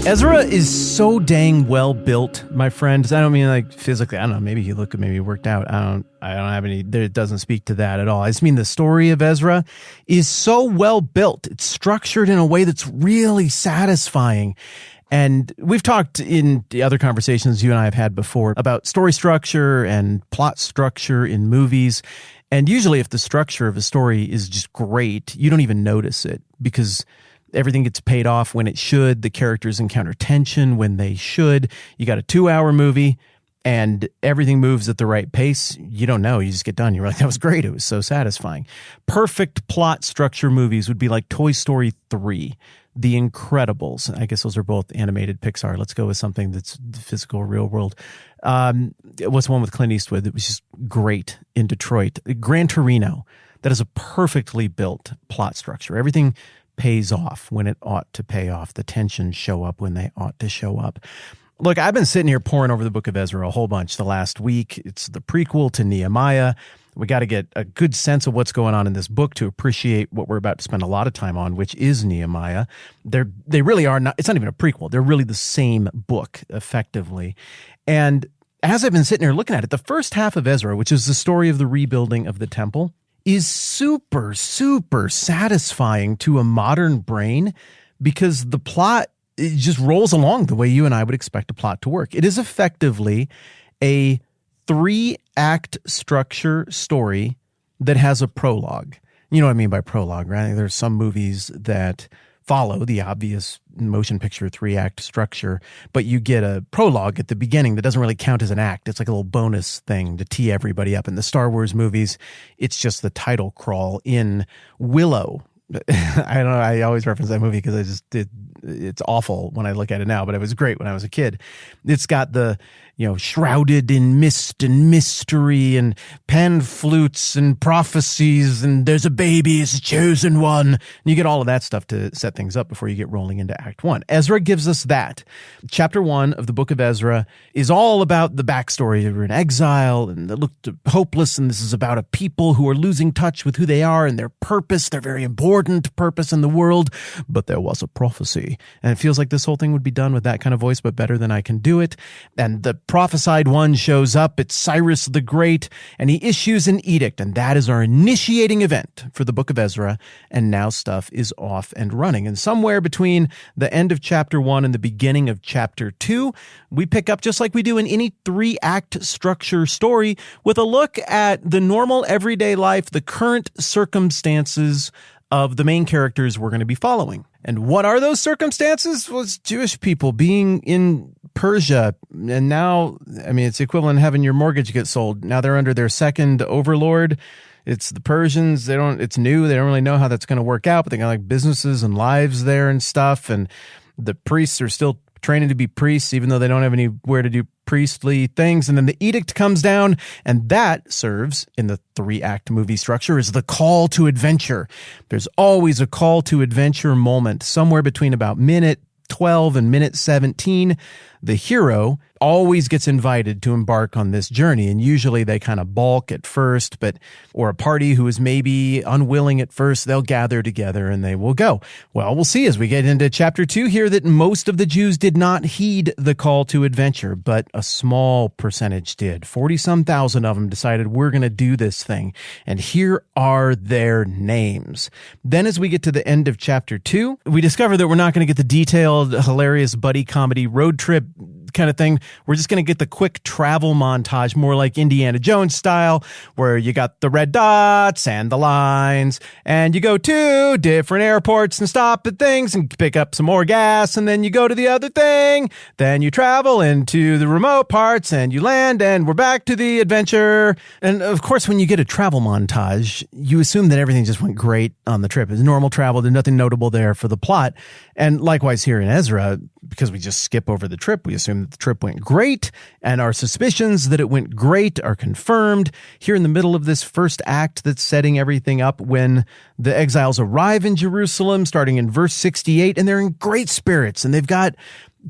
Ezra is so dang well built, my friends. I don't mean like physically. I don't know. Maybe he worked out. I don't have any. It doesn't speak to that at all. I just mean the story of Ezra is so well built. It's structured in a way that's really satisfying. And we've talked in the other conversations you and I have had before about story structure and plot structure in movies. And usually if the structure of a story is just great, you don't even notice it because everything gets paid off when it should. The characters encounter tension when they should. You got a 2-hour movie and everything moves at the right pace. You don't know. You just get done. You're like, that was great. It was so satisfying. Perfect plot structure movies would be like Toy Story 3, The Incredibles. I guess those are both animated Pixar. Let's go with something that's physical, real world. What's the one with Clint Eastwood that was just great in Detroit? Gran Torino. That is a perfectly built plot structure. Everything pays off when it ought to pay off. The tensions show up when they ought to show up. Look, I've been sitting here poring over the book of Ezra a whole bunch the last week. It's the prequel to Nehemiah. We got to get a good sense of what's going on in this book to appreciate what we're about to spend a lot of time on, which is Nehemiah. They really are not, it's not even a prequel. They're really the same book, effectively. And as I've been sitting here looking at it, the first half of Ezra, which is the story of the rebuilding of the temple, is super, super satisfying to a modern brain because the plot it just rolls along the way you and I would expect a plot to work. It is effectively a 3-act structure story that has a prologue. You know what I mean by prologue, right? There's some movies that follow the obvious motion picture 3-act structure, but you get a prologue at the beginning that doesn't really count as an act. It's like a little bonus thing to tee everybody up. In the Star Wars movies, it's just the title crawl. In Willow, I don't know, I always reference that movie because it's awful when I look at it now, but it was great when I was a kid. It's got the, shrouded in mist and mystery and pan flutes and prophecies and there's a baby, it's a chosen one. And you get all of that stuff to set things up before you get rolling into Act 1. Ezra gives us that. Chapter 1 of the book of Ezra is all about the backstory. They were in exile and they looked hopeless, and this is about a people who are losing touch with who they are and their purpose, their very important purpose in the world. But there was a prophecy. And it feels like this whole thing would be done with that kind of voice, but better than I can do it. And the prophesied one shows up. It's Cyrus the Great, and he issues an edict, and that is our initiating event for the book of Ezra. And now stuff is off and running. And somewhere between the end of chapter 1 and the beginning of chapter 2, we pick up, just like we do in any 3-act structure story, with a look at the normal everyday life, the current circumstances of the main characters we're going to be following. And what are those circumstances? Well, it's Jewish people being in Persia. And now, it's the equivalent of having your mortgage get sold. Now they're under their second overlord. It's the Persians. It's new. They don't really know how that's going to work out, but they got like businesses and lives there and stuff. And the priests are still training to be priests, even though they don't have anywhere to do priestly things. And then the edict comes down, and that serves in the 3-act movie structure as the call to adventure. There's always a call to adventure moment somewhere between about minute 12 and minute 17. The hero always gets invited to embark on this journey, and usually they kind of balk at first, or a party who is maybe unwilling at first, they'll gather together and they will go. Well, we'll see as we get into chapter 2 here that most of the Jews did not heed the call to adventure, but a small percentage did. 40-some thousand of them decided, we're going to do this thing, and here are their names. Then as we get to the end of chapter 2, we discover that we're not going to get the detailed, hilarious buddy comedy road trip kind of thing. We're just going to get the quick travel montage, more like Indiana Jones style, where you got the red dots and the lines, and you go to different airports and stop at things and pick up some more gas, and then you go to the other thing, then you travel into the remote parts and you land, and we're back to the adventure. And of course, when you get a travel montage, you assume that everything just went great on the trip. It's normal travel. There's nothing notable there for the plot. And likewise here in Ezra, because we just skip over the trip, we assume that the trip went great, and our suspicions that it went great are confirmed here in the middle of this first act that's setting everything up when the exiles arrive in Jerusalem, starting in verse 68, and they're in great spirits, and they've got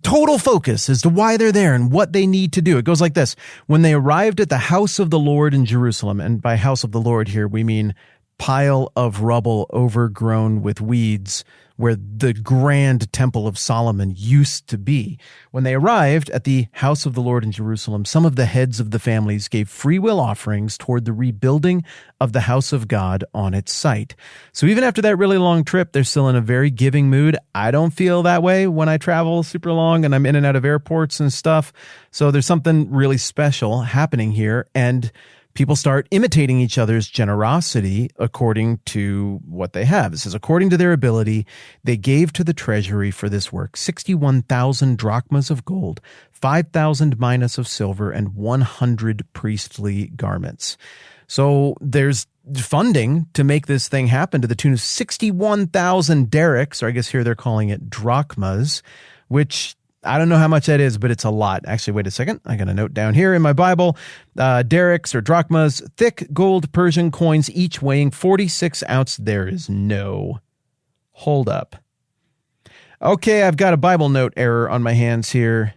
total focus as to why they're there and what they need to do. It goes like this. When they arrived at the house of the Lord in Jerusalem, and by house of the Lord here, we mean pile of rubble overgrown with weeds where the grand temple of Solomon used to be. When they arrived at the house of the Lord in Jerusalem, some of the heads of the families gave free will offerings toward the rebuilding of the house of God on its site. So even after that really long trip, they're still in a very giving mood. I don't feel that way when I travel super long and I'm in and out of airports and stuff. So there's something really special happening here. And people start imitating each other's generosity according to what they have. It says, according to their ability, they gave to the treasury for this work 61,000 drachmas of gold, 5,000 minas of silver, and 100 priestly garments. So there's funding to make this thing happen to the tune of 61,000 derricks, or I guess here they're calling it drachmas, which I don't know how much that is, but it's a lot. Actually, wait a second. I got a note down here in my Bible. Derricks or drachmas, thick gold Persian coins, each weighing 46 ounces. There is no hold up. Okay, I've got a Bible note error on my hands here.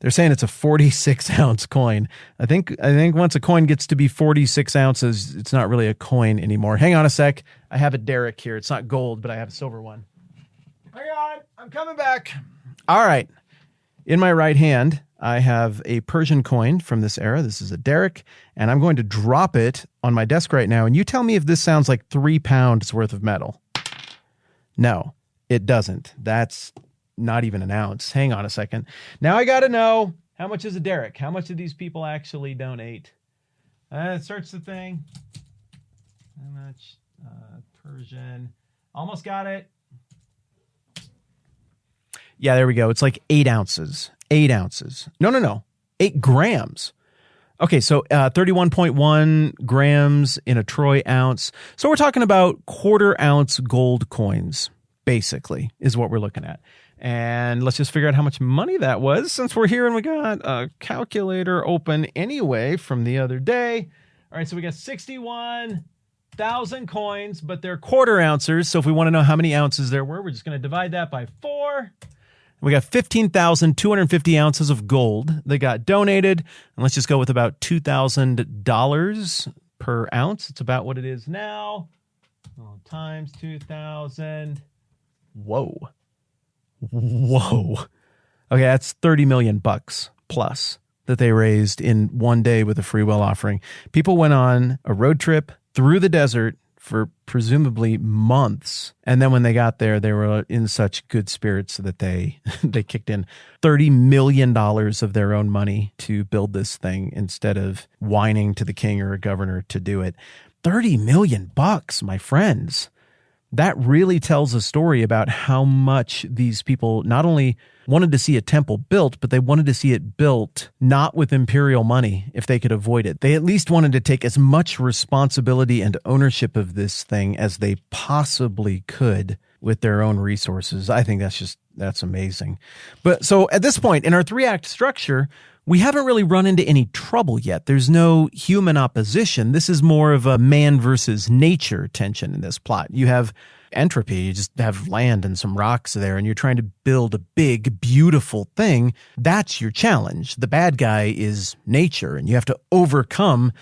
They're saying it's a 46-ounce coin. I think once a coin gets to be 46 ounces, it's not really a coin anymore. Hang on a sec. I have a derrick here. It's not gold, but I have a silver one. Hang on. I'm coming back. All right. In my right hand, I have a Persian coin from this era. This is a derrick, and I'm going to drop it on my desk right now. And you tell me if this sounds like 3 pounds worth of metal. No, it doesn't. That's not even an ounce. Hang on a second. Now I got to know, how much is a derrick? How much do these people actually donate? Search the thing. How much? Persian. Almost got it. Yeah, there we go. It's like 8 ounces. 8 ounces. No. 8 grams. Okay, so 31.1 grams in a troy ounce. So we're talking about 1/4 ounce gold coins, basically, is what we're looking at. And let's just figure out how much money that was, since we're here and we got a calculator open anyway from the other day. All right, so we got 61,000 coins, but they're 1/4 ounces. So if we want to know how many ounces there were, we're just going to divide that by 4. We got 15,250 ounces of gold that got donated. And let's just go with about $2,000 per ounce. It's about what it is now. Times 2,000. Whoa. Okay, that's 30 million bucks plus that they raised in one day with a free will offering. People went on a road trip through the desert for presumably months. And then when they got there, they were in such good spirits that they kicked in $30 million of their own money to build this thing instead of whining to the king or a governor to do it. 30 million bucks, my friends. That really tells a story about how much these people not only wanted to see a temple built, but they wanted to see it built not with imperial money if they could avoid it. They at least wanted to take as much responsibility and ownership of this thing as they possibly could with their own resources. I think that's amazing. But so at this point in our 3-act structure, we haven't really run into any trouble yet. There's no human opposition. This is more of a man versus nature tension in this plot. You have entropy. You just have land and some rocks there, and you're trying to build a big, beautiful thing. That's your challenge. The bad guy is nature, and you have to overcome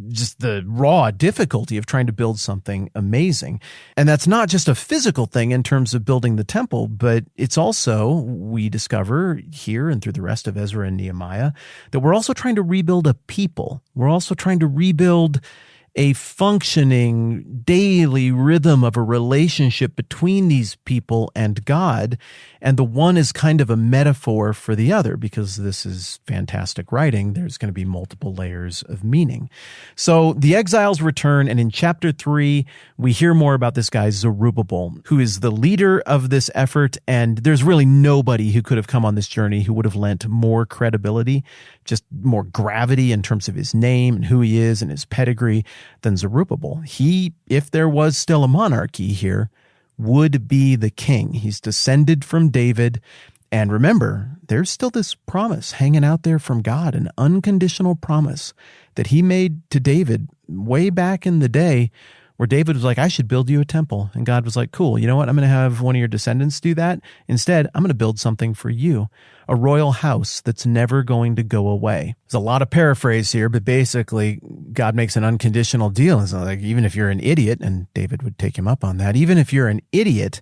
just the raw difficulty of trying to build something amazing. And that's not just a physical thing in terms of building the temple, but it's also, we discover here and through the rest of Ezra and Nehemiah, that we're also trying to rebuild a people. We're also trying to rebuild a functioning daily rhythm of a relationship between these people and God. And the one is kind of a metaphor for the other, because this is fantastic writing. There's going to be multiple layers of meaning. So the exiles return, and in chapter 3, we hear more about this guy Zerubbabel, who is the leader of this effort. And there's really nobody who could have come on this journey who would have lent more credibility, just more gravity in terms of his name and who he is and his pedigree than Zerubbabel. He, if there was still a monarchy here, would be the king. He's descended from David. And remember, there's still this promise hanging out there from God, an unconditional promise that he made to David way back in the day where David was like, I should build you a temple. And God was like, cool, you know what? I'm going to have one of your descendants do that. Instead, I'm going to build something for you, a royal house that's never going to go away. There's a lot of paraphrase here, but basically God makes an unconditional deal. It's like, even if you're an idiot, and David would take him up on that, even if you're an idiot,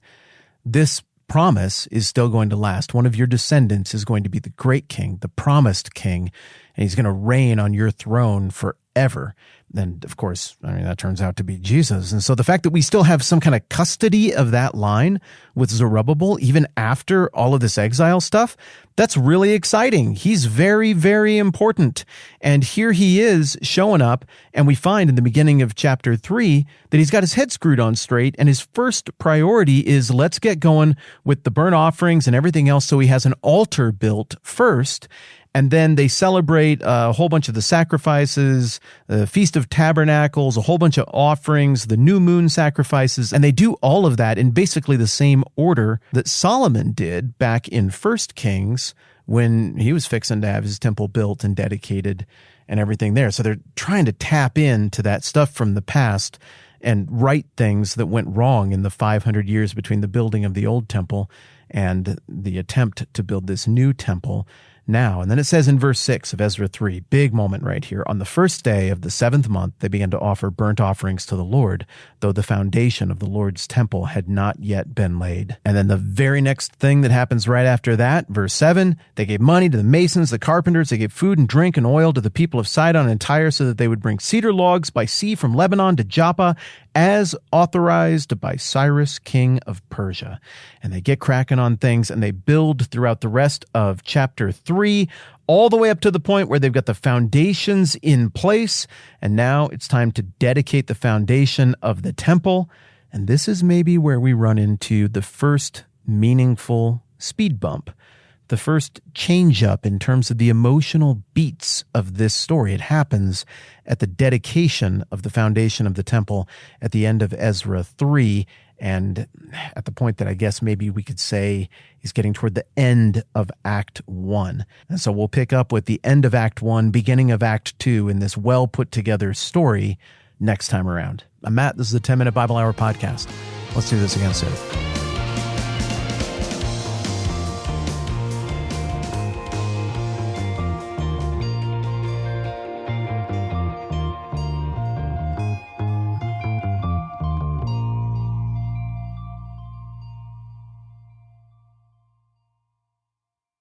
this promise is still going to last. One of your descendants is going to be the great king, the promised king, and he's going to reign on your throne forever. Then, of course, that turns out to be Jesus. And so the fact that we still have some kind of custody of that line with Zerubbabel, even after all of this exile stuff, that's really exciting. He's very, very important. And here he is showing up, and we find in the beginning of chapter 3 that he's got his head screwed on straight, and his first priority is let's get going with the burnt offerings and everything else, so he has an altar built first. And then they celebrate a whole bunch of the sacrifices, the Feast of Tabernacles, a whole bunch of offerings, the new moon sacrifices, and they do all of that in basically the same order that Solomon did back in 1 Kings when he was fixing to have his temple built and dedicated and everything there. So they're trying to tap into that stuff from the past and right things that went wrong in the 500 years between the building of the old temple and the attempt to build this new temple now. And then it says in verse 6 of Ezra 3, big moment right here. On the first day of the 7th month, they began to offer burnt offerings to the Lord, though the foundation of the Lord's temple had not yet been laid. And then the very next thing that happens right after that, verse 7, they gave money to the masons, the carpenters, they gave food and drink and oil to the people of Sidon and Tyre so that they would bring cedar logs by sea from Lebanon to Joppa, as authorized by Cyrus, king of Persia. And they get cracking on things, and they build throughout the rest of chapter 3, all the way up to the point where they've got the foundations in place, and now it's time to dedicate the foundation of the temple. And this is maybe where we run into the first meaningful speed bump, the first change up in terms of the emotional beats of this story. It happens at the dedication of the foundation of the temple at the end of Ezra 3, and at the point that I guess maybe we could say is getting toward the end of Act 1. And so we'll pick up with the end of Act 1, beginning of Act 2 in this well put together story next time around. I'm Matt. This is the 10-Minute Bible Hour podcast. Let's do this again soon.